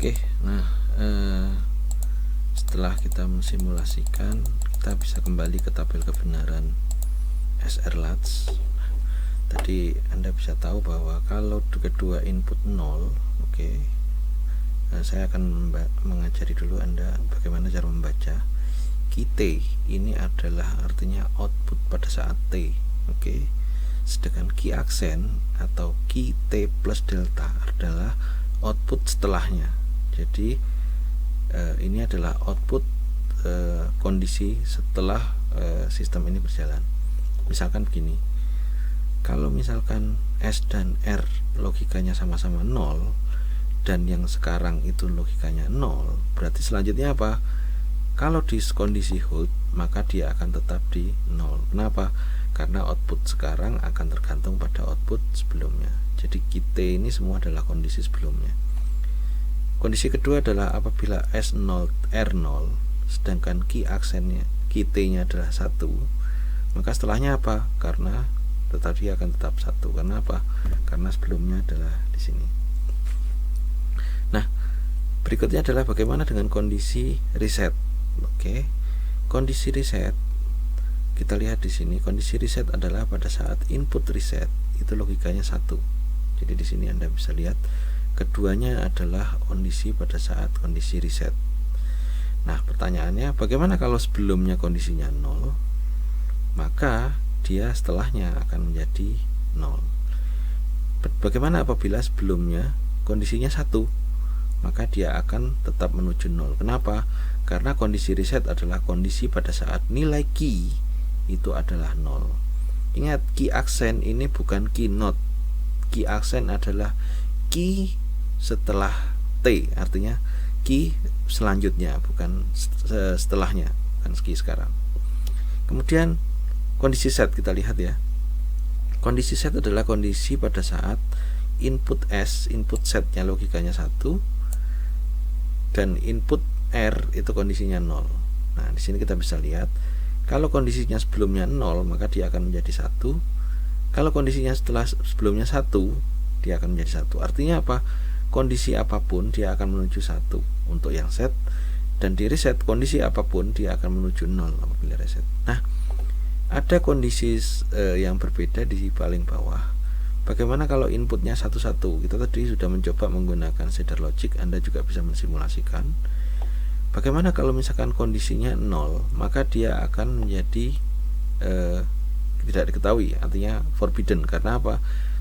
Oke, nah setelah kita mensimulasikan, kita bisa kembali ke tabel kebenaran SR-LATS. Tadi Anda bisa tahu bahwa kalau kedua input 0, oke. Nah, saya akan mengajari dulu Anda bagaimana cara membaca. Key T ini adalah artinya output pada saat T, oke. Sedangkan key aksen atau key T plus delta adalah output setelahnya. Jadi ini adalah output kondisi setelah sistem ini berjalan. Misalkan begini, kalau misalkan S dan R logikanya sama-sama 0 dan yang sekarang itu logikanya 0, berarti selanjutnya apa? Kalau di kondisi hold, maka dia akan tetap di 0. Kenapa? Karena output sekarang akan tergantung pada output sebelumnya. Jadi T ini semua adalah kondisi sebelumnya. Kondisi kedua adalah apabila S0 R0 sedangkan key aksennya key T-nya adalah 1, maka setelahnya apa? Karena dia akan tetap 1. Karena apa? Karena sebelumnya adalah di sini. Nah, berikutnya adalah bagaimana dengan kondisi reset. Oke. Kondisi reset kita lihat di sini. Kondisi reset adalah pada saat input reset itu logikanya 1. Jadi di sini Anda bisa lihat keduanya adalah kondisi pada saat kondisi reset. Nah, pertanyaannya bagaimana kalau sebelumnya kondisinya 0? Maka dia setelahnya akan menjadi 0. Bagaimana apabila sebelumnya kondisinya 1? Maka dia akan tetap menuju 0. Kenapa? Karena kondisi reset adalah kondisi pada saat nilai key itu adalah 0. Ingat, key aksen ini bukan key not. Key aksen adalah key setelah T, artinya key selanjutnya, bukan setelahnya, bukan key sekarang. Kemudian kondisi set kita lihat ya. Kondisi set adalah kondisi pada saat input S, input setnya logikanya 1 dan input R itu kondisinya 0. Nah, di sini kita bisa lihat kalau kondisinya sebelumnya 0, maka dia akan menjadi 1. Kalau kondisinya sebelumnya 1, dia akan menjadi 1. Artinya apa? Kondisi apapun dia akan menuju 1 untuk yang set, dan di reset kondisi apapun dia akan menuju 0 apabila reset. Nah, ada kondisi yang berbeda di paling bawah. Bagaimana kalau inputnya 1-1? Kita tadi sudah mencoba menggunakan shader logic, Anda juga bisa mensimulasikan. Bagaimana kalau misalkan kondisinya 0, maka dia akan menjadi tidak diketahui, artinya forbidden. Karena apa?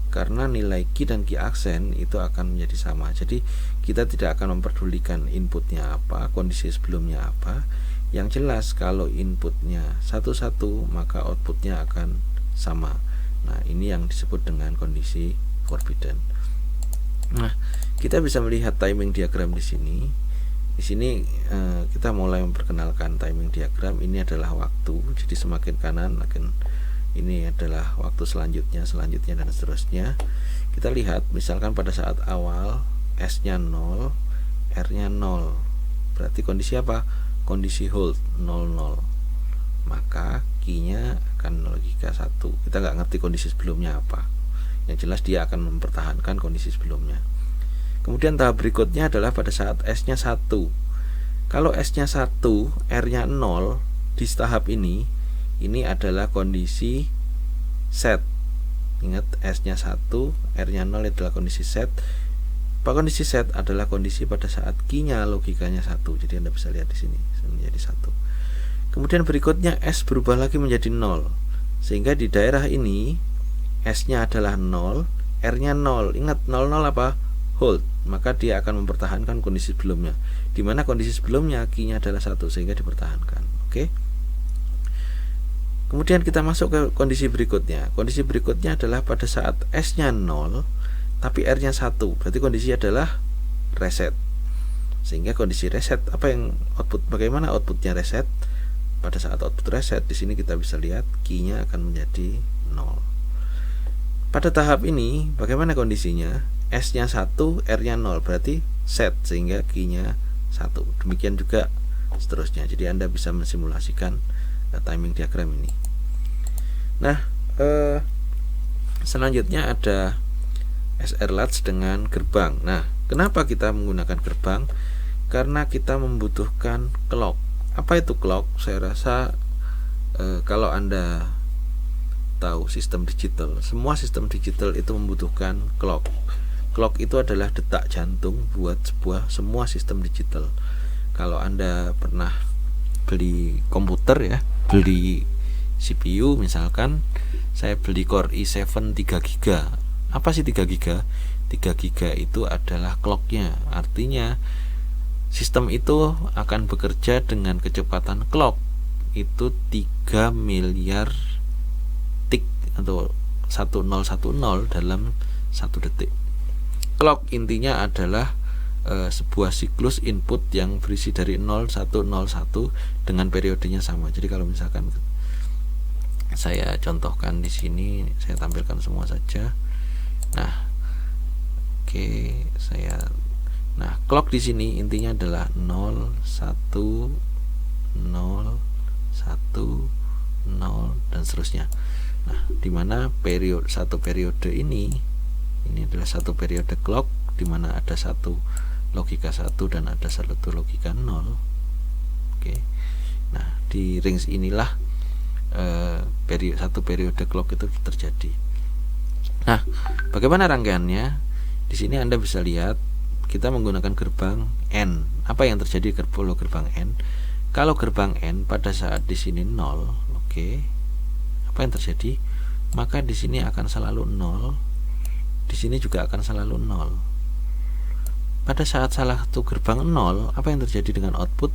Karena nilai key dan key aksen itu akan menjadi sama. Jadi kita tidak akan memperdulikan inputnya apa, kondisi sebelumnya apa. Yang jelas kalau inputnya 1-1, maka outputnya akan sama. Nah, ini yang disebut dengan kondisi forbidden. Nah, kita bisa melihat timing diagram di sini. Di sini kita mulai memperkenalkan timing diagram. Ini adalah waktu. Jadi semakin kanan makin ini adalah waktu selanjutnya dan seterusnya. Kita lihat misalkan pada saat awal S-nya 0, R-nya 0. Berarti kondisi apa? Kondisi hold 00. Maka key-nya akan logika 1. Kita nggak ngerti kondisi sebelumnya apa. Yang jelas dia akan mempertahankan kondisi sebelumnya. Kemudian tahap berikutnya adalah pada saat S-nya 1. Kalau S-nya 1, R-nya 0 di tahap ini adalah kondisi set. Ingat, S-nya 1, R-nya 0 adalah kondisi set. Kondisi set adalah kondisi pada saat key-nya logikanya 1. Jadi Anda bisa lihat di sini menjadi 1. Kemudian berikutnya S berubah lagi menjadi 0. Sehingga di daerah ini S-nya adalah 0, R-nya 0. Ingat, 00 apa? Hold. Maka dia akan mempertahankan kondisi sebelumnya. Di mana kondisi sebelumnya key-nya adalah 1 sehingga dipertahankan. Oke. Kemudian kita masuk ke kondisi berikutnya. Kondisi berikutnya adalah pada saat S-nya 0 tapi R-nya 1. Berarti kondisi adalah reset. Sehingga kondisi reset apa yang output, bagaimana outputnya reset? Pada saat output reset di sini kita bisa lihat key-nya akan menjadi 0. Pada tahap ini bagaimana kondisinya? S-nya 1, R-nya 0. Berarti set sehingga key-nya 1. Demikian juga seterusnya. Jadi Anda bisa mensimulasikan timing diagram ini. Nah, selanjutnya ada SR-LATS dengan gerbang. Nah, Kenapa kita menggunakan gerbang? Karena kita membutuhkan clock. Apa itu clock? Saya rasa kalau Anda tahu sistem digital, semua sistem digital itu membutuhkan clock. Clock itu adalah detak jantung buat semua sistem digital. Kalau Anda pernah beli komputer ya, beli CPU misalkan, saya beli Core i7 3GB. Apa sih 3GB? 3GB itu adalah clocknya. Artinya sistem itu akan bekerja dengan kecepatan clock itu 3 miliar tik atau 1010 dalam 1 detik. Clock intinya adalah sebuah siklus input yang berisi dari 0101 dengan periodenya sama. Jadi kalau misalkan saya contohkan di sini, saya tampilkan semua saja. Nah, Nah, clock di sini intinya adalah 0, 1, 0, 1, 0 dan seterusnya. Nah, dimana satu periode ini adalah satu periode clock, dimana ada satu logika 1 dan ada satu logika 0. Oke. Nah, di range inilah satu periode clock itu terjadi. Nah, bagaimana rangkaiannya? Di sini Anda bisa lihat kita menggunakan gerbang N. Apa yang terjadi kalau gerbang N? Kalau gerbang N pada saat di sini 0, oke. Apa yang terjadi? Maka di sini akan selalu 0. Di sini juga akan selalu 0. Pada saat salah satu gerbang 0, apa yang terjadi dengan output?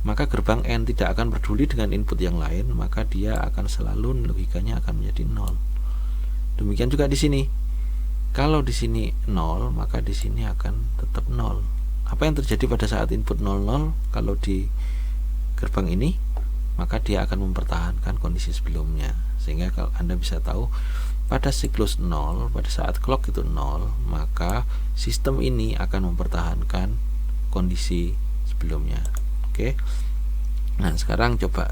Maka gerbang N tidak akan peduli dengan input yang lain, maka dia akan selalu logikanya akan menjadi 0. Demikian juga di sini. Kalau di sini 0, maka di sini akan tetap 0. Apa yang terjadi pada saat input 00? Kalau di gerbang ini, maka dia akan mempertahankan kondisi sebelumnya. Sehingga kalau Anda bisa tahu pada siklus 0, pada saat clock itu 0, maka sistem ini akan mempertahankan kondisi sebelumnya. Oke. Nah, sekarang coba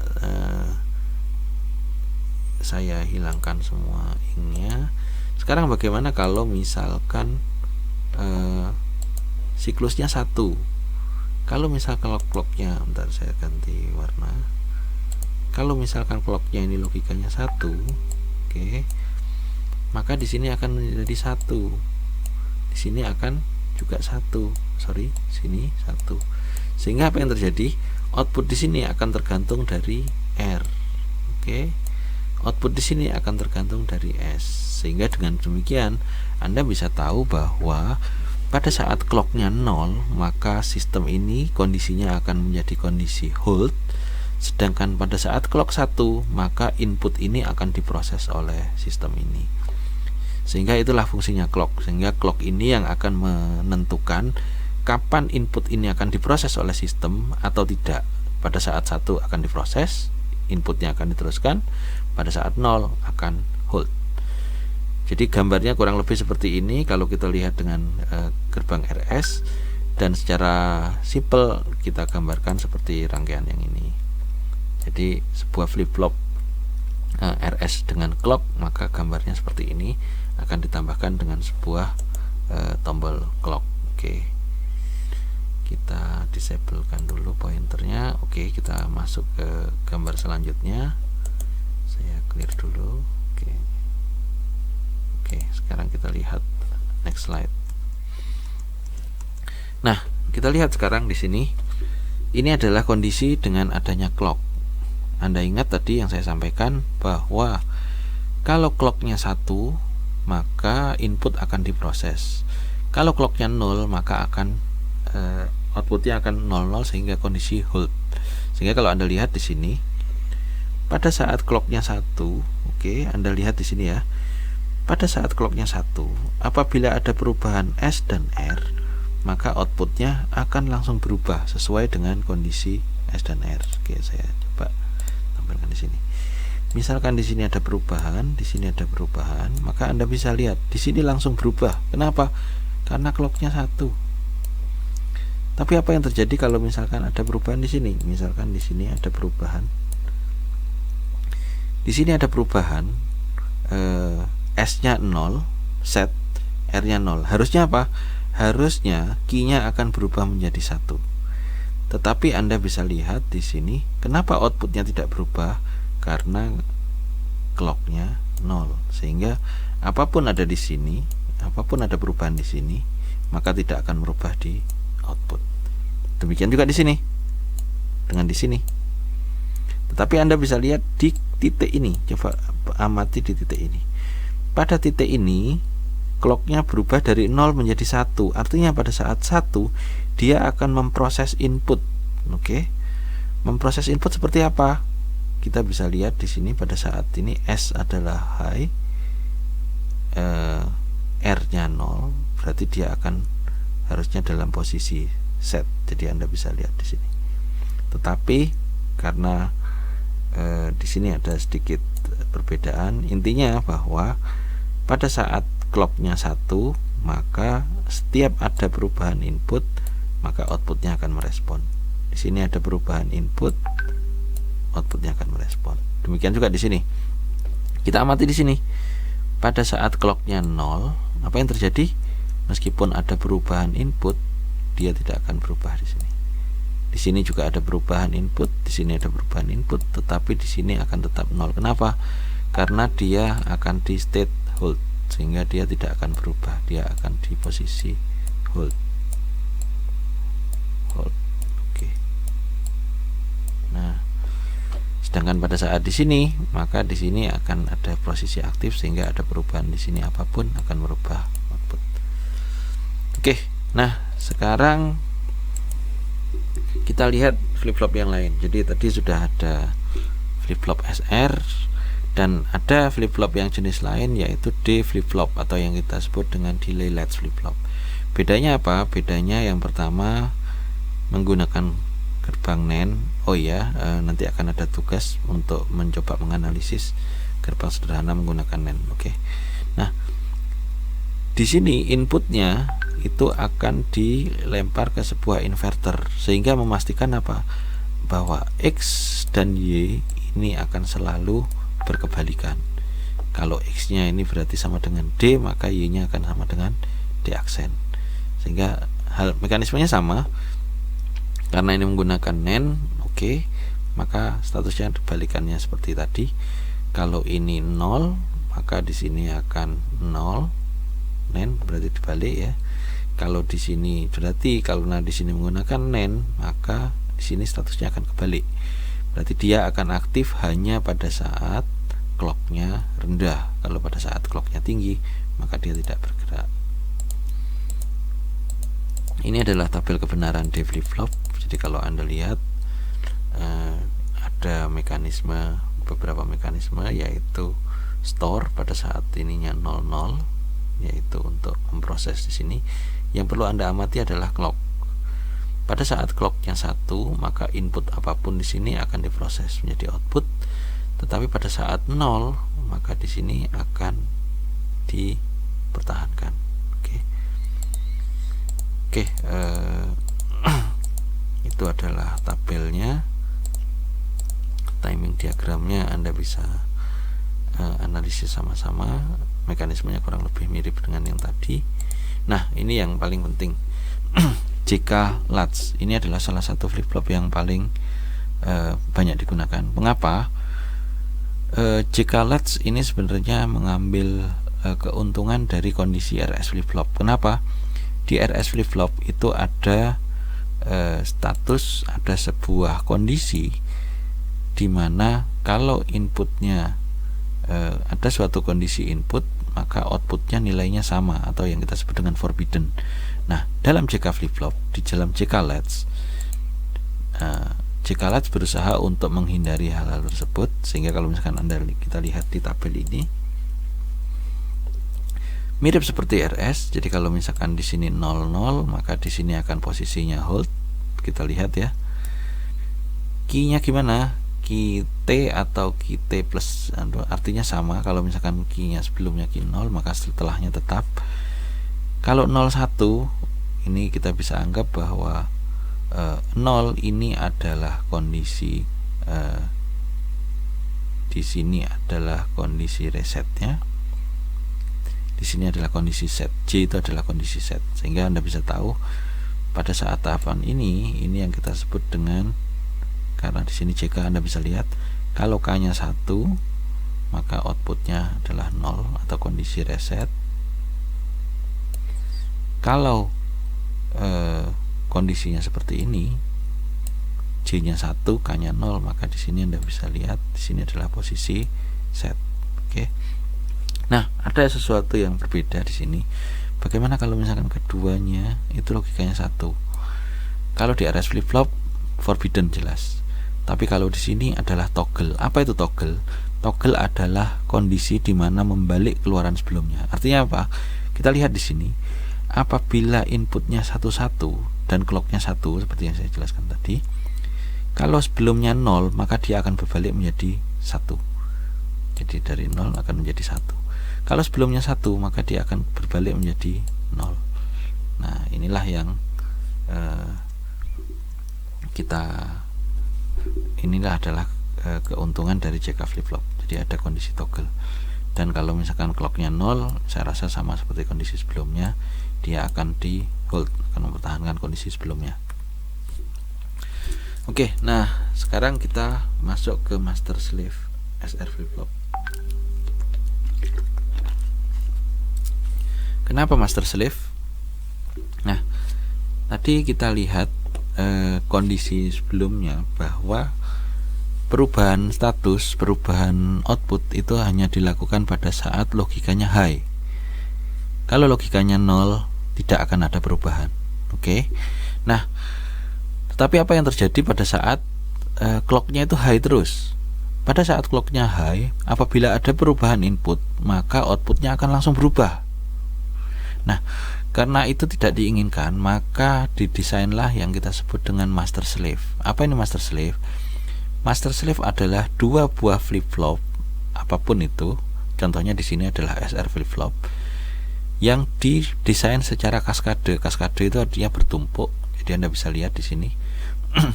saya hilangkan semua ininya. Sekarang bagaimana kalau misalkan siklusnya 1? Kalau misalkan clocknya, bentar saya ganti warna. Kalau misalkan clocknya ini logikanya 1, oke, maka di sini akan menjadi 1. Di sini akan juga 1. Sini 1. Sehingga apa yang terjadi? Output di sini akan tergantung dari R. Oke. Output di sini akan tergantung dari S. Sehingga dengan demikian Anda bisa tahu bahwa pada saat clocknya 0, maka sistem ini kondisinya akan menjadi kondisi hold. Sedangkan pada saat clock 1, maka input ini akan diproses oleh sistem ini. Sehingga itulah fungsinya clock. Sehingga clock ini yang akan menentukan kapan input ini akan diproses oleh sistem atau tidak. Pada saat 1 akan diproses, inputnya akan diteruskan. Pada saat 0 akan hold. Jadi gambarnya kurang lebih seperti ini kalau kita lihat dengan gerbang RS, dan secara simple kita gambarkan seperti rangkaian yang ini. Jadi sebuah flip-flop RS dengan clock, maka gambarnya seperti ini, akan ditambahkan dengan sebuah tombol clock. Oke. Kita disablekan dulu pointernya. Oke, kita masuk ke gambar selanjutnya. Saya clear dulu. Oke, sekarang kita lihat next slide. Nah, kita lihat sekarang di sini. Ini adalah kondisi dengan adanya clock. Anda ingat tadi yang saya sampaikan bahwa kalau clocknya 1, maka input akan diproses. Kalau clocknya 0, maka akan outputnya akan 00 sehingga kondisi hold. Sehingga kalau Anda lihat di sini, pada saat clocknya 1, oke, Anda lihat di sini ya. Pada saat clocknya 1, apabila ada perubahan S dan R, maka outputnya akan langsung berubah sesuai dengan kondisi S dan R. Oke, saya coba tampilkan di sini. Misalkan di sini ada perubahan, di sini ada perubahan, maka Anda bisa lihat di sini langsung berubah. Kenapa? Karena clocknya 1. Tapi apa yang terjadi kalau misalkan ada perubahan di sini? Misalkan di sini ada perubahan. Di sini ada perubahan, S-nya 0, set, R-nya 0. Harusnya apa? harusnya key-nya akan berubah menjadi 1. Tetapi Anda bisa lihat di sini, kenapa outputnya tidak berubah? Karena clock-nya 0. Sehingga apapun ada di sini, apapun ada perubahan di sini, maka tidak akan merubah di output. Demikian juga di sini, dengan di sini. Tetapi Anda bisa lihat di titik ini, coba amati di titik ini. Pada titik ini, clock-nya berubah dari 0 menjadi 1. Artinya pada saat 1 dia akan memproses input. Oke. Memproses input seperti apa? Kita bisa lihat di sini pada saat ini S adalah high, R-nya 0, berarti dia akan harusnya dalam posisi set. Jadi Anda bisa lihat di sini. Tetapi karena di sini ada sedikit perbedaan, intinya bahwa pada saat clock-nya 1, maka setiap ada perubahan input, maka outputnya akan merespon. Di sini ada perubahan input, outputnya akan merespon. Demikian juga di sini. Kita amati di sini. Pada saat clock-nya 0, apa yang terjadi? Meskipun ada perubahan input, dia tidak akan berubah di sini. Di sini juga ada perubahan input, di sini ada perubahan input, tetapi di sini akan tetap 0. Kenapa? Karena dia akan di state hold, sehingga dia tidak akan berubah. Dia akan di posisi hold. Oke. Nah, sedangkan pada saat di sini, maka di sini akan ada posisi aktif, sehingga ada perubahan di sini apapun akan merubah output. Oke. Nah, sekarang kita lihat flip-flop yang lain. Jadi tadi sudah ada flip-flop SR dan ada flip-flop yang jenis lain, yaitu D flip-flop atau yang kita sebut dengan delay latch flip-flop. Bedanya apa? Bedanya yang pertama menggunakan gerbang NAND. Oh iya, nanti akan ada tugas untuk mencoba menganalisis gerbang sederhana menggunakan NAND. Oke. Nah, di sini inputnya itu akan dilempar ke sebuah inverter, sehingga memastikan apa? Bahwa X dan Y ini akan selalu berkebalikan. Kalau X-nya ini berarti sama dengan D, maka Y-nya akan sama dengan D aksen. Sehingga mekanismenya sama. Karena ini menggunakan NAND, oke, maka statusnya dibalikannya seperti tadi. Kalau ini 0, maka di sini akan 0. NAND berarti dibalik ya. Kalau di sini berarti karena di sini menggunakan NAND, maka di sini statusnya akan kebalik. Berarti dia akan aktif hanya pada saat clock-nya rendah. Kalau pada saat clock-nya tinggi, maka dia tidak bergerak. Ini adalah tabel kebenaran D flip-flop. Jadi kalau Anda lihat ada beberapa mekanisme, yaitu store pada saat ininya 00, yaitu untuk memproses di sini. Yang perlu Anda amati adalah clock. Pada saat clock-nya 1, maka input apapun di sini akan diproses menjadi output. Tetapi pada saat 0, maka di sini akan dipertahankan. Oke, itu adalah tabelnya, timing diagramnya. Anda bisa analisis sama-sama. Mekanismenya kurang lebih mirip dengan yang tadi. Nah, ini yang paling penting. JK latch ini adalah salah satu flip-flop yang paling banyak digunakan. Mengapa? JK latch ini sebenarnya mengambil keuntungan dari kondisi RS flip-flop. Kenapa? Di RS flip-flop itu ada status, ada sebuah kondisi di mana kalau inputnya ada suatu kondisi input, maka outputnya nilainya sama atau yang kita sebut dengan forbidden. Nah, dalam JK flip-flop, di dalam JK latch, JK latch berusaha untuk menghindari hal-hal tersebut, sehingga kalau misalkan kita lihat di tabel ini mirip seperti RS. Jadi kalau misalkan di sini 00, maka di sini akan posisinya hold. Kita lihat ya. Key-nya gimana? Key T atau key T plus, artinya sama. Kalau misalkan key-nya sebelumnya key 0, maka setelahnya tetap. Kalau 01, ini kita bisa anggap bahwa 0 ini adalah kondisi di sini adalah kondisi resetnya. di sini adalah kondisi set, J itu adalah kondisi set, sehingga Anda bisa tahu pada saat tahapan ini yang kita sebut dengan, karena di sini JK Anda bisa lihat kalau K-nya 1 maka outputnya adalah 0 atau kondisi reset. Kalau kondisinya seperti ini, J-nya 1, K-nya 0, maka di sini Anda bisa lihat di sini adalah posisi set. Oke. Nah, ada sesuatu yang berbeda di sini. Bagaimana kalau misalkan keduanya itu logikanya 1? Kalau di RS flip flop forbidden jelas. Tapi kalau di sini adalah toggle. Apa itu toggle? Toggle adalah kondisi di mana membalik keluaran sebelumnya. Artinya apa? Kita lihat di sini. Apabila inputnya 1 dan clocknya 1 seperti yang saya jelaskan tadi, kalau sebelumnya 0 maka dia akan berbalik menjadi 1. Jadi dari 0 akan menjadi 1. Kalau sebelumnya 1 maka dia akan berbalik menjadi 0. Nah, inilah yang inilah adalah keuntungan dari JK flip flop. Jadi ada kondisi toggle. Dan kalau misalkan clocknya 0, saya rasa sama seperti kondisi sebelumnya, dia akan di hold, akan mempertahankan kondisi sebelumnya. Oke, nah sekarang kita masuk ke master slave SR flip flop. Kenapa master slave? Nah, tadi kita lihat kondisi sebelumnya bahwa perubahan status, perubahan output itu hanya dilakukan pada saat logikanya high. Kalau logikanya 0, tidak akan ada perubahan. Oke. Nah, tetapi apa yang terjadi pada saat clocknya itu high terus? Pada saat clocknya high, apabila ada perubahan input, maka outputnya akan langsung berubah. Nah, karena itu tidak diinginkan, maka didesainlah yang kita sebut dengan master slave. Apa ini master slave? Master slave adalah dua buah flip flop, apapun itu. Contohnya di sini adalah SR flip flop yang didesain secara kaskade. Kaskade itu artinya bertumpuk. Jadi Anda bisa lihat di sini.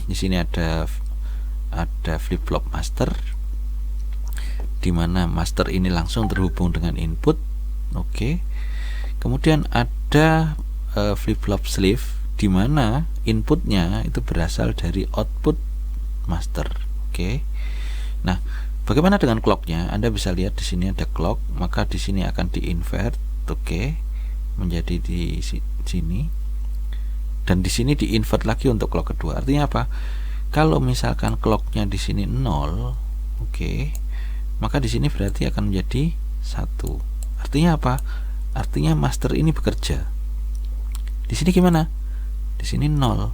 Di sini ada flip flop master, di mana master ini langsung terhubung dengan input. Oke. Kemudian ada flip flop slave, di mana inputnya itu berasal dari output master. Oke. Nah, bagaimana dengan clocknya? Anda bisa lihat di sini ada clock, maka di sini akan di-invert, oke, menjadi di sini, dan di sini di-invert lagi untuk clock kedua. Artinya apa? Kalau misalkan clocknya di sini 0, oke, maka di sini berarti akan menjadi 1. Artinya apa? Artinya master ini bekerja. Di sini gimana? Di sini 0.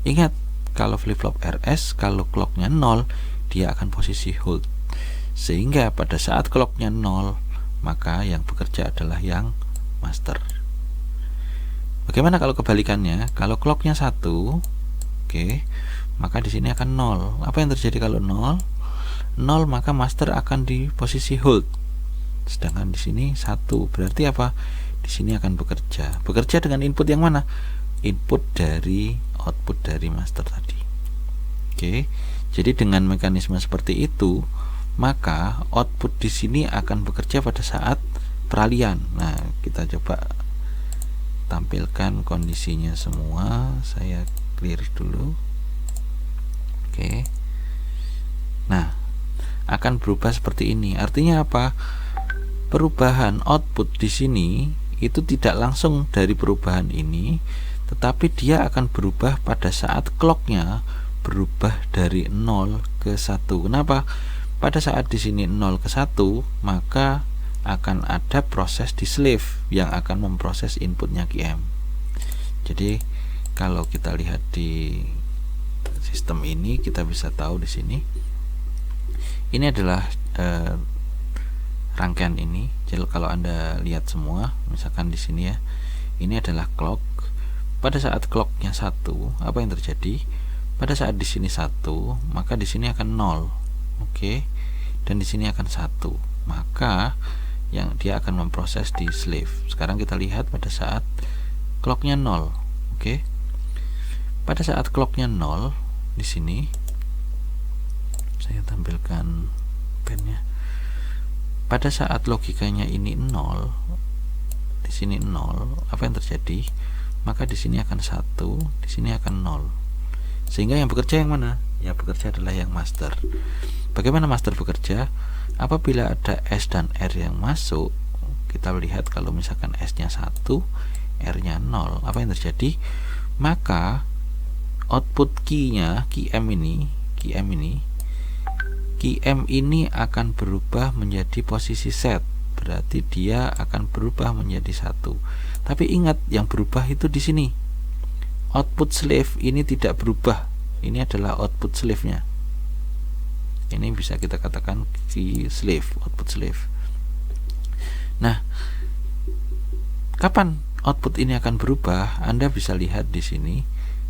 Ingat, kalau flip flop RS, kalau clocknya 0, dia akan posisi hold. Sehingga pada saat clocknya 0, maka yang bekerja adalah yang master. Bagaimana kalau kebalikannya? Kalau clocknya 1, oke, maka di sini akan 0. Apa yang terjadi kalau 0? 0, maka master akan di posisi hold. Sedangkan di sini 1, berarti apa? Di sini akan bekerja. Bekerja dengan input yang mana? Input dari output dari master tadi. Oke. Jadi dengan mekanisme seperti itu, maka output di sini akan bekerja pada saat peralihan. Nah, kita coba tampilkan kondisinya semua. Saya clear dulu. Oke. Nah, akan berubah seperti ini. Artinya apa? Perubahan output di sini itu tidak langsung dari perubahan ini, tetapi dia akan berubah pada saat clocknya berubah dari 0 ke 1. Kenapa? Pada saat di sini 0 ke 1, maka akan ada proses di slave yang akan memproses inputnya QM. Jadi kalau kita lihat di sistem ini, kita bisa tahu di sini ini adalah rangkaian ini. Jadi kalau Anda lihat semua, misalkan di sini ya, ini adalah clock. Pada saat clocknya 1, apa yang terjadi? Pada saat di sini 1, maka di sini akan 0. Oke. Dan di sini akan 1. Maka yang dia akan memproses di slave. Sekarang kita lihat pada saat clocknya 0. Oke. Pada saat clocknya 0 di sini, saya tampilkan pennya. Pada saat logikanya ini 0, di sini 0, apa yang terjadi? Maka di sini akan 1, di sini akan 0. Sehingga yang bekerja yang mana? Yang bekerja adalah yang master. Bagaimana master bekerja? Apabila ada S dan R yang masuk, kita lihat kalau misalkan S-nya 1, R-nya 0, apa yang terjadi? Maka output key-nya, key M ini akan berubah menjadi posisi set. Berarti dia akan berubah menjadi 1. Tapi ingat, yang berubah itu di sini. Output slave ini tidak berubah. Ini adalah output slave-nya. Ini bisa kita katakan key slave, output slave. Nah, kapan output ini akan berubah? Anda bisa lihat di sini.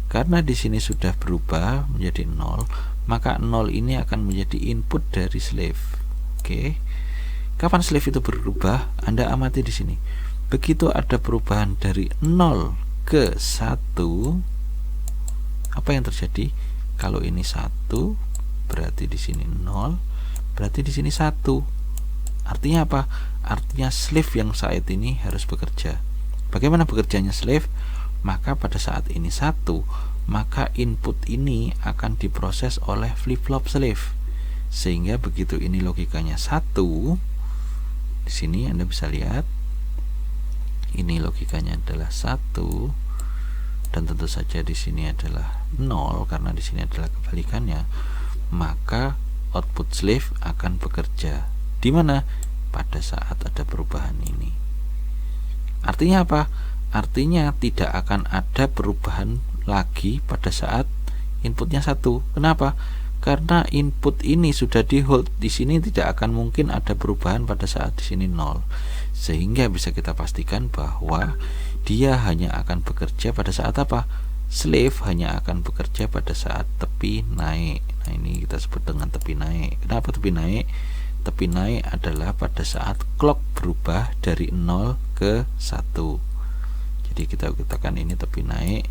Karena di sini sudah berubah menjadi 0, maka 0 ini akan menjadi input dari slave. Oke. Kapan slave itu berubah? Anda amati di sini. Begitu ada perubahan dari 0 ke 1, apa yang terjadi? Kalau ini 1, berarti di sini 0, berarti di sini 1. Artinya apa? Artinya slave yang saat ini harus bekerja. Bagaimana bekerjanya slave? Maka pada saat ini 1, maka input ini akan diproses oleh flip-flop slave. Sehingga begitu ini logikanya 1, di sini Anda bisa lihat ini logikanya adalah 1, dan tentu saja di sini adalah 0 karena di sini adalah kebalikannya. Maka output slave akan bekerja di mana? Pada saat ada perubahan ini. Artinya apa? Artinya tidak akan ada perubahan lagi pada saat inputnya 1. Kenapa? Karena input ini sudah di hold. Di sini tidak akan mungkin ada perubahan pada saat di sini 0. Sehingga bisa kita pastikan bahwa dia hanya akan bekerja pada saat apa? Slave hanya akan bekerja pada saat tepi naik. Nah, ini kita sebut dengan tepi naik. Kenapa tepi naik? Tepi naik adalah pada saat clock berubah dari 0 ke 1. Jadi kita katakan ini tepi naik.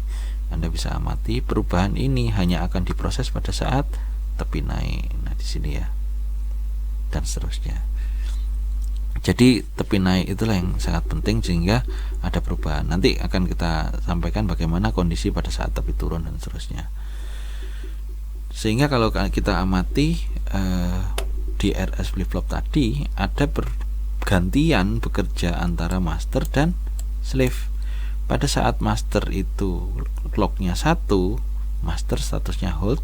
Anda bisa amati perubahan ini hanya akan diproses pada saat tepi naik. Nah, di sini ya. Dan seterusnya. Jadi tepi naik itulah yang sangat penting sehingga ada perubahan. Nanti akan kita sampaikan bagaimana kondisi pada saat tepi turun dan seterusnya. Sehingga kalau kita amati di RS flip-flop tadi ada pergantian bekerja antara master dan slave. Pada saat master itu clocknya 1, master statusnya hold,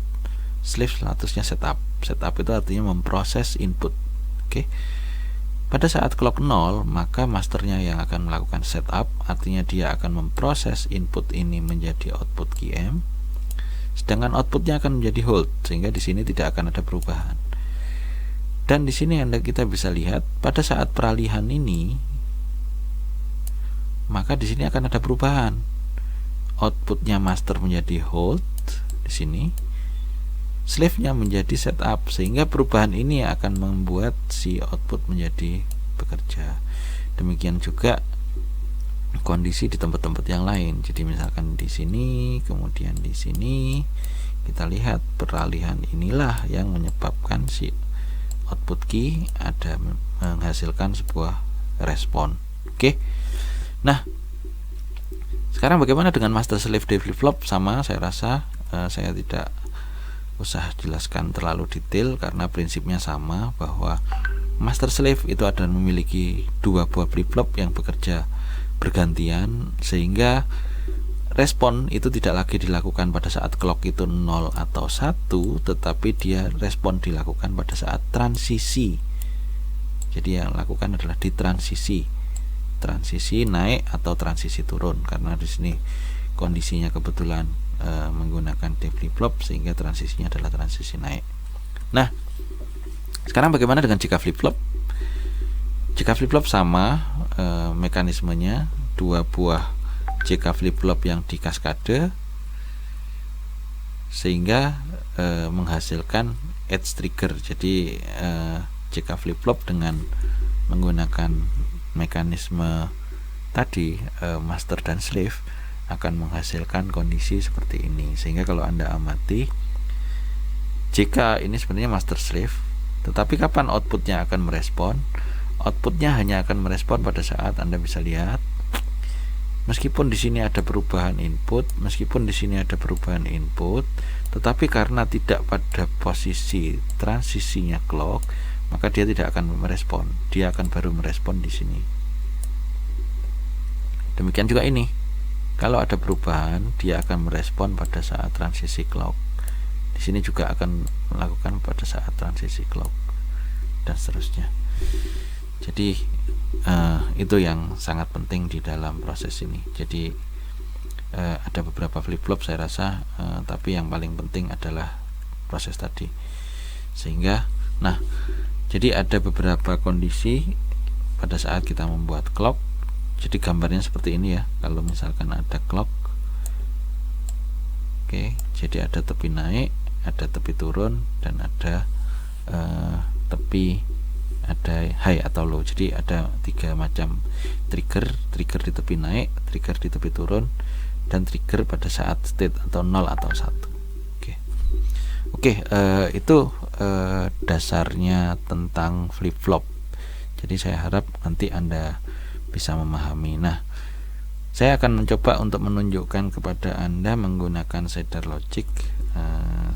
slave statusnya setup. Setup itu artinya memproses input. Oke. Pada saat clock 0, maka masternya yang akan melakukan setup, artinya dia akan memproses input ini menjadi output key M, sedangkan outputnya akan menjadi hold, sehingga di sini tidak akan ada perubahan. Dan di sini kita bisa lihat pada saat peralihan ini, maka di sini akan ada perubahan. Outputnya master menjadi hold di sini, slave-nya menjadi setup, sehingga perubahan ini akan membuat si output menjadi bekerja. Demikian juga kondisi di tempat-tempat yang lain. Jadi misalkan di sini, kemudian di sini, kita lihat peralihan inilah yang menyebabkan si output key ada menghasilkan sebuah respon. Oke. Nah, sekarang bagaimana dengan master slave di flip-flop? Sama, saya rasa saya tidak usah jelaskan terlalu detail karena prinsipnya sama, bahwa master slave itu adalah memiliki dua buah flip-flop yang bekerja bergantian, sehingga respon itu tidak lagi dilakukan pada saat clock itu 0 atau 1, tetapi dia respon dilakukan pada saat transisi. Jadi yang lakukan adalah di transisi naik atau transisi turun, karena di sini kondisinya kebetulan menggunakan D flip-flop sehingga transisinya adalah transisi naik. Nah, sekarang bagaimana dengan jika flip-flop? Jika flip-flop sama mekanismenya, dua buah jika flip-flop yang dikaskade sehingga menghasilkan edge trigger. Jadi jika flip-flop dengan menggunakan mekanisme tadi master dan slave akan menghasilkan kondisi seperti ini. Sehingga kalau Anda amati, jika ini sebenarnya master slave, tetapi kapan outputnya akan merespon? Outputnya hanya akan merespon pada saat Anda bisa lihat meskipun di sini ada perubahan input, tetapi karena tidak pada posisi transisinya clock, maka dia tidak akan merespon. Dia akan baru merespon di sini. Demikian juga ini. Kalau ada perubahan, dia akan merespon pada saat transisi clock. Di sini juga akan melakukan pada saat transisi clock, dan seterusnya. Jadi itu yang sangat penting di dalam proses ini. Jadi ada beberapa flip-flop saya rasa, tapi yang paling penting adalah proses tadi. Sehingga jadi ada beberapa kondisi pada saat kita membuat clock. Jadi gambarnya seperti ini ya. Kalau misalkan ada clock, oke, jadi ada tepi naik, ada tepi turun, dan ada tepi, ada high atau low. Jadi ada 3 macam trigger di tepi naik, trigger di tepi turun, dan trigger pada saat state atau 0 atau 1. Oke, itu dasarnya tentang flip-flop. Jadi saya harap nanti Anda bisa memahami. Saya akan mencoba untuk menunjukkan kepada Anda menggunakan shader logic.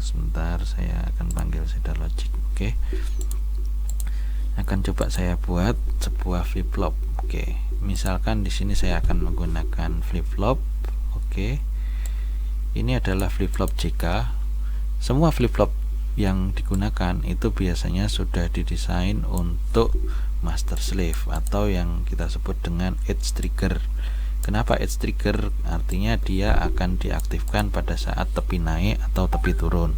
Sebentar, saya akan panggil shader logic. Oke. Akan coba saya buat sebuah flip-flop. Oke. Misalkan di sini saya akan menggunakan flip-flop. Oke. Ini adalah flip-flop JK. Semua flip-flop yang digunakan itu biasanya sudah didesain untuk master slave atau yang kita sebut dengan edge trigger. Kenapa edge trigger? Artinya dia akan diaktifkan pada saat tepi naik atau tepi turun.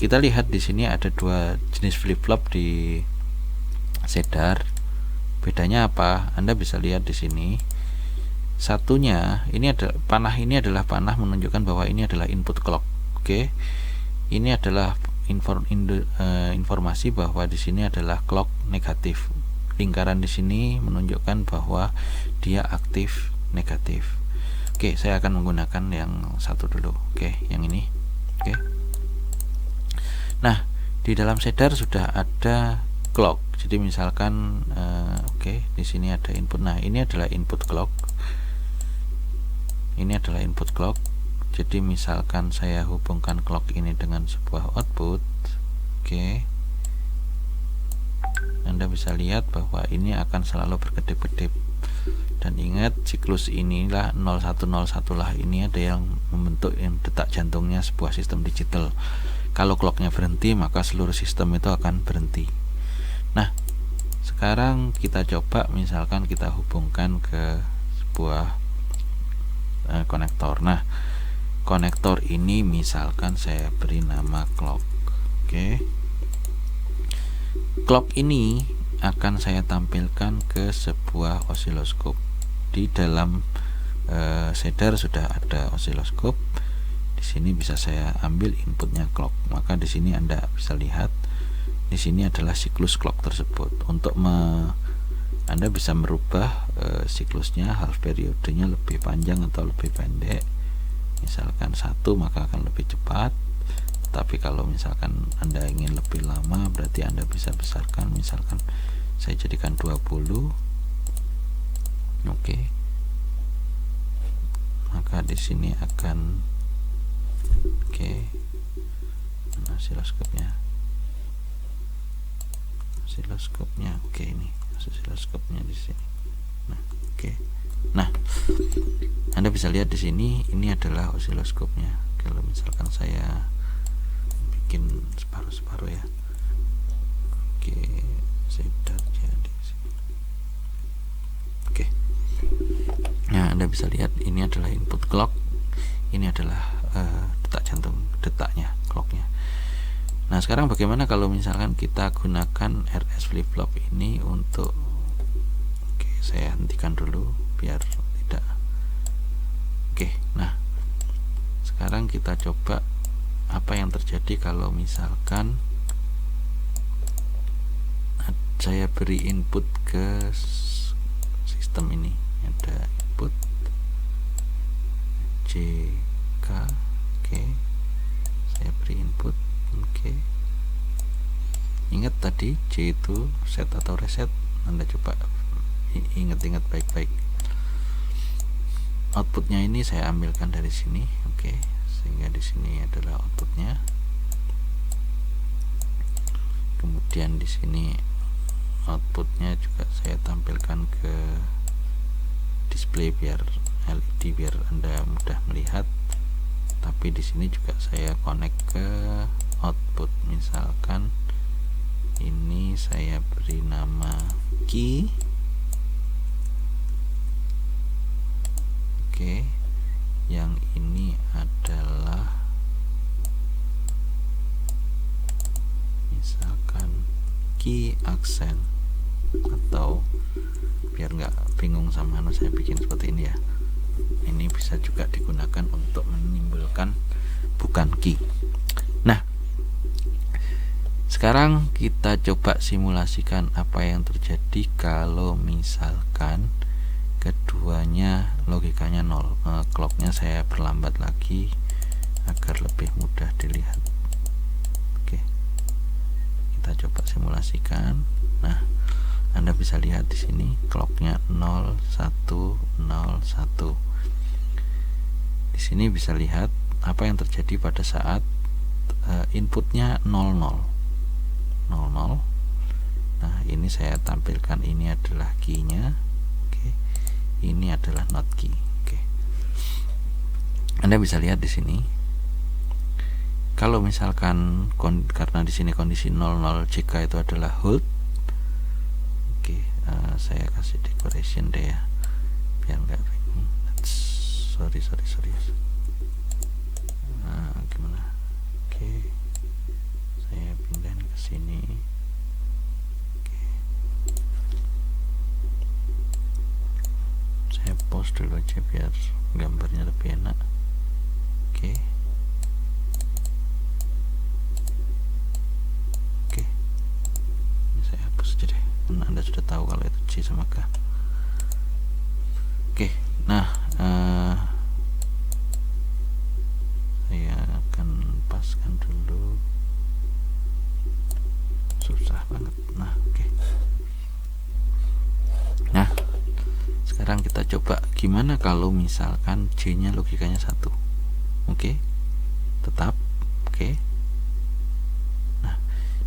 Kita lihat di sini ada 2 jenis flip-flop di shader. Bedanya apa? Anda bisa lihat di sini. Satunya ini adalah panah menunjukkan bahwa ini adalah input clock. Oke. Ini adalah informasi bahwa di sini adalah clock negatif. Lingkaran di sini menunjukkan bahwa dia aktif negatif. Oke, saya akan menggunakan yang satu dulu. Oke, yang ini. Oke. Di dalam shader sudah ada clock. Jadi misalkan di sini ada input. Ini adalah input clock. Ini adalah input clock. Jadi misalkan saya hubungkan clock ini dengan sebuah output, Anda bisa lihat bahwa ini akan selalu berkedip-kedip. Dan ingat, siklus inilah 0101 lah, ini ada yang membentuk detak jantungnya sebuah sistem digital. Kalau clocknya berhenti, maka seluruh sistem itu akan berhenti. Sekarang kita coba misalkan kita hubungkan ke sebuah konektor. Konektor ini misalkan saya beri nama clock. Clock ini akan saya tampilkan ke sebuah osiloskop. Di dalam shader sudah ada osiloskop. Di sini bisa saya ambil inputnya clock. Maka di sini Anda bisa lihat di sini adalah siklus clock tersebut. Untuk Anda bisa merubah siklusnya, half periodenya lebih panjang atau lebih pendek. Misalkan 1 maka akan lebih cepat, tapi kalau misalkan Anda ingin lebih lama berarti Anda bisa besarkan. Misalkan saya jadikan 20. Maka di sini akan osiloskopnya ini osiloskopnya di sini. Anda bisa lihat di sini ini adalah osiloskopnya. Kalau misalkan saya bikin separuh-separuh ya. Shader jadi sini. Anda bisa lihat ini adalah input clock. Ini adalah detak jantung, detaknya, clocknya. Sekarang bagaimana kalau misalkan kita gunakan RS flip-flop ini untuk saya hentikan dulu biar tidak. Sekarang kita coba apa yang terjadi kalau misalkan saya beri input ke sistem ini. Ada input JK. Saya beri input. Ingat tadi J itu set atau reset. Anda coba ingat-ingat baik-baik. outputnya ini saya ambilkan dari sini, oke, sehingga di sini adalah outputnya. Kemudian di sini outputnya juga saya tampilkan ke display biar LED, biar Anda mudah melihat. Tapi di sini juga saya connect ke output, misalkan ini saya beri nama key, oke, yang ini adalah misalkan key accent, atau biar nggak bingung sama saya bikin seperti ini ya. Ini bisa juga digunakan untuk menimbulkan bukan key. Nah, sekarang kita coba simulasikan apa yang terjadi kalau misalkan keduanya logikanya 0. Clocknya saya perlambat lagi agar lebih mudah dilihat. Oke, kita coba simulasikan. Nah, Anda bisa lihat di sini clocknya 0 1 0 1. Di sini bisa lihat apa yang terjadi pada saat inputnya 00 00. Nah, ini saya tampilkan, ini adalah key-nya. Oke. Ini adalah not key. Oke. Anda bisa lihat di sini. Kalau misalkan karena di sini kondisi 00 jika itu adalah hold. Oke, saya kasih decoration deh ya. Biar enggak bingung. Sorry. Gimana? Oke. Saya pindahin ke sini. Oke. Saya pause dulu aja biar gambarnya lebih enak. Oke. Oke. Ini saya hapus aja deh. Karena Anda sudah tahu kalau itu C sama K. Oke. Nah, saya akan paskan dulu. Susah banget. Nah, oke. Nah, sekarang kita coba gimana kalau misalkan C nya logikanya 1. Oke, tetap. Oke. Nah,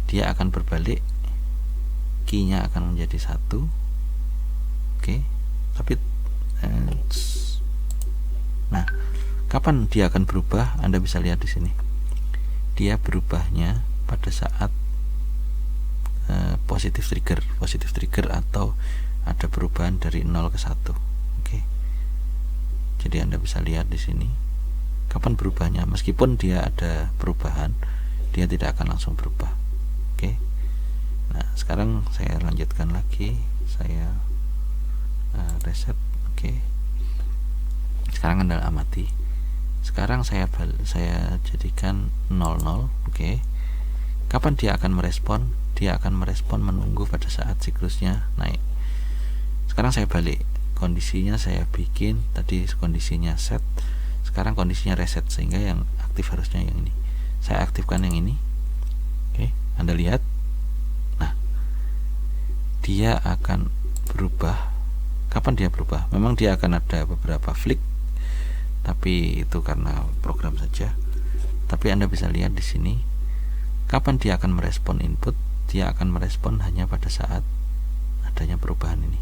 dia akan berbalik, key nya akan menjadi 1. Oke, tapi nah, kapan dia akan berubah? Anda bisa lihat di sini. Dia berubahnya pada saat positive trigger atau ada perubahan dari 0 ke 1. Oke. Jadi Anda bisa lihat di sini kapan berubahnya. Meskipun dia ada perubahan, dia tidak akan langsung berubah. Oke. Nah, sekarang saya lanjutkan lagi. Saya reset. Oke. Sekarang Anda amati. Sekarang saya jadikan 00. Oke. Kapan dia akan merespon? Dia akan merespon menunggu pada saat siklusnya naik. Sekarang saya balik, kondisinya saya bikin tadi kondisinya set, sekarang kondisinya reset, sehingga yang aktif harusnya yang ini. Saya aktifkan yang ini. Oke, Anda lihat. Nah, dia akan berubah. Kapan dia berubah? Memang dia akan ada beberapa flick, tapi itu karena program saja. Tapi Anda bisa lihat di sini kapan dia akan merespon input. Dia akan merespon hanya pada saat adanya perubahan ini.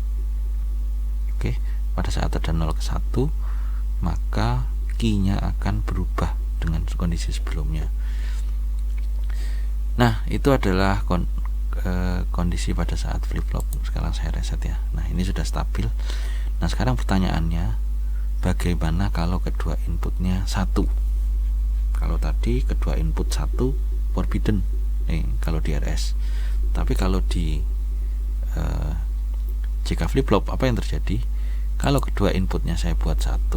Oke, pada saat ada 0 ke 1, maka key-nya akan berubah dengan kondisi sebelumnya. Nah, itu adalah kondisi pada saat flip-flop. Sekarang saya reset ya. Nah, ini sudah stabil. Nah, sekarang pertanyaannya, bagaimana kalau kedua inputnya 1? Kalau tadi kedua input 1 forbidden kalau di RS. Tapi kalau di jika flip-flop, apa yang terjadi? Kalau kedua inputnya saya buat 1,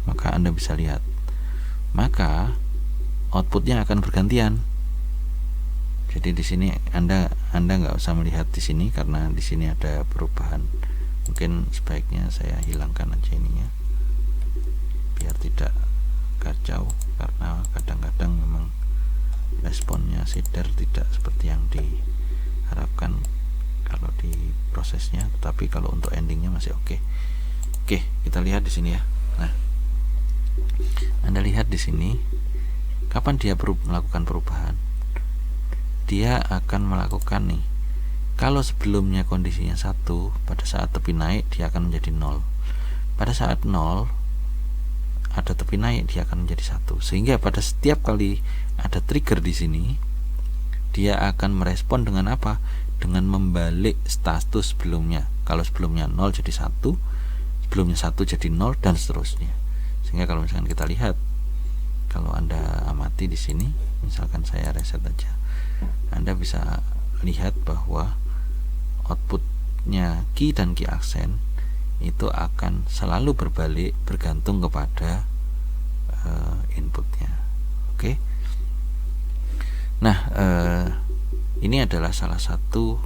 maka Anda bisa lihat, maka outputnya akan bergantian. Jadi di sini Anda nggak usah melihat di sini karena di sini ada perubahan. Mungkin sebaiknya saya hilangkan aja ininya biar tidak kacau, karena kadang-kadang memang responnya shader tidak seperti yang diharapkan kalau di prosesnya, tetapi kalau untuk endingnya masih oke. Oke, kita lihat di sini ya. Nah, Anda lihat di sini, kapan dia melakukan perubahan? Dia akan melakukan nih, kalau sebelumnya kondisinya 1, pada saat tepi naik dia akan menjadi 0. Pada saat 0 ada tepi naik, dia akan menjadi 1. Sehingga pada setiap kali ada trigger di sini, dia akan merespon dengan apa? Dengan membalik status sebelumnya. Kalau sebelumnya 0 jadi 1, sebelumnya 1 jadi 0, dan seterusnya. Sehingga kalau misalkan kita lihat, kalau Anda amati di sini, misalkan saya reset aja, Anda bisa lihat bahwa outputnya key dan key aksen itu akan selalu berbalik bergantung kepada inputnya. Oke. Nah, ini adalah salah satu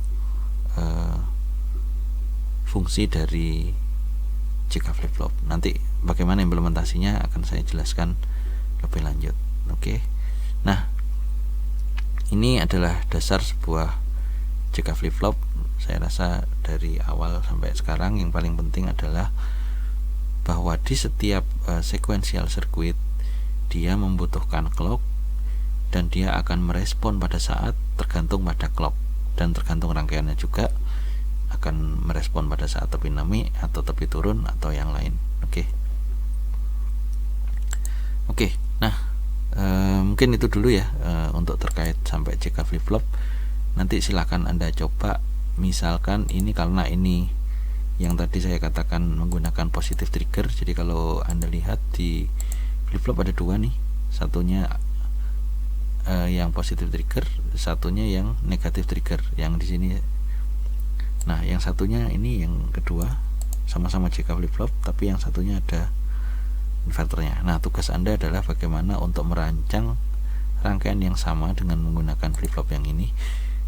fungsi dari JK flip flop. Nanti bagaimana implementasinya akan saya jelaskan lebih lanjut. Oke. Nah, ini adalah dasar sebuah JK flip flop. Saya rasa dari awal sampai sekarang yang paling penting adalah bahwa di setiap sequential circuit dia membutuhkan clock, dan dia akan merespon pada saat tergantung pada clock, dan tergantung rangkaiannya juga akan merespon pada saat tepi naik atau tepi turun atau yang lain. Oke. Nah, mungkin itu dulu ya untuk terkait sampai JK flip flop. Nanti silakan Anda coba, misalkan ini karena ini yang tadi saya katakan menggunakan positive trigger. Jadi kalau Anda lihat di flip flop ada 2 nih, satunya yang positive trigger, satunya yang negatif trigger yang di sini. Nah, yang satunya ini yang kedua sama-sama JK flip flop, tapi yang satunya ada inverternya. Nah, tugas Anda adalah bagaimana untuk merancang rangkaian yang sama dengan menggunakan flip flop yang ini,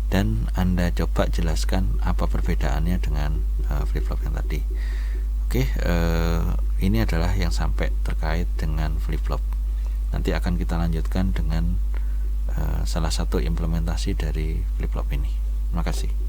dan Anda coba jelaskan apa perbedaannya dengan flip flop yang tadi. Oke, ini adalah yang sampai terkait dengan flip flop. Nanti akan kita lanjutkan dengan salah satu implementasi dari flip flop ini. Terima kasih.